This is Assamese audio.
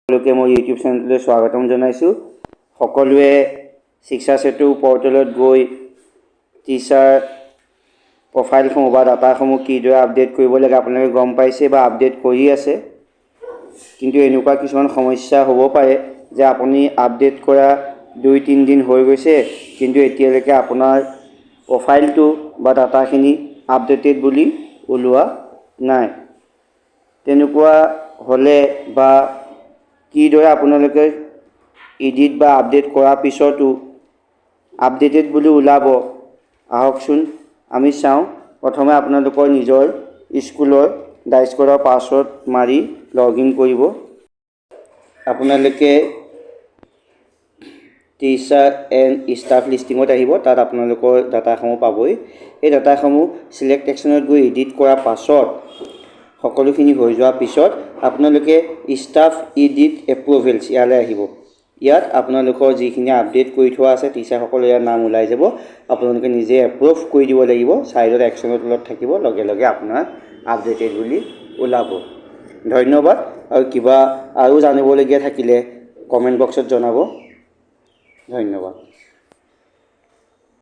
সকলোকে মই ইউটিউব চেনেললৈ স্বাগতম জনাইছোঁ। সকলোৱে শিক্ষা সেতু পৰ্টেলত গৈ টিচাৰ প্ৰফাইলসমূহ বা ডাটাসমূহ কিদৰে আপডেট কৰিব লাগে আপোনালোকে গম পাইছে বা আপডেট কৰি আছে। কিন্তু এনেকুৱা কিছুমান সমস্যা হ'ব পাৰে যে আপুনি আপডেট কৰা 2-3 দিন হৈ গৈছে কিন্তু এতিয়ালৈকে আপোনাৰ প্ৰফাইলটো বা ডাটাখিনি আপডেটেড বুলি ওলোৱা নাই। তেনেকুৱা হ'লে বা কিদৰে আপোনালোকে এডিট বা আপডেট কৰাৰ পিছতো আপডেটেড বুলি ওলাব, আহকচোন আমি চাওঁ। প্ৰথমে আপোনালোকৰ নিজৰ স্কুলৰ ডাইস্কটৰ পাছৱৰ্ড মাৰি লগইন কৰিব। আপোনালোকে টিচাৰ এণ্ড ষ্টাফ লিষ্টিঙত আহিব, তাত আপোনালোকৰ ডাটাসমূহ পাবই। এই ডাটাসমূহ চিলেক্ট একশ্যনত গৈ এডিট কৰাৰ পাছত সকলোখিনি হৈ যোৱাৰ পিছত আপোনালোকে ষ্টাফ এডিট এপ্ৰুভেলছ ইয়ালৈ আহিব। ইয়াত আপোনালোকৰ যিখিনি আপডেট কৰি থোৱা আছে টিচাৰসকলৰ ইয়াত নাম ওলাই যাব। আপোনালোকে নিজে এপ্ৰুভ কৰি দিব লাগিব। ছাইডত একশ্যনৰ তলত থাকিব, লগে লগে আপোনাৰ আপডেটেড বুলি ওলাব। ধন্যবাদ। আৰু কিবা আৰু জানিবলগীয়া থাকিলে কমেণ্ট বক্সত জনাব। ধন্যবাদ।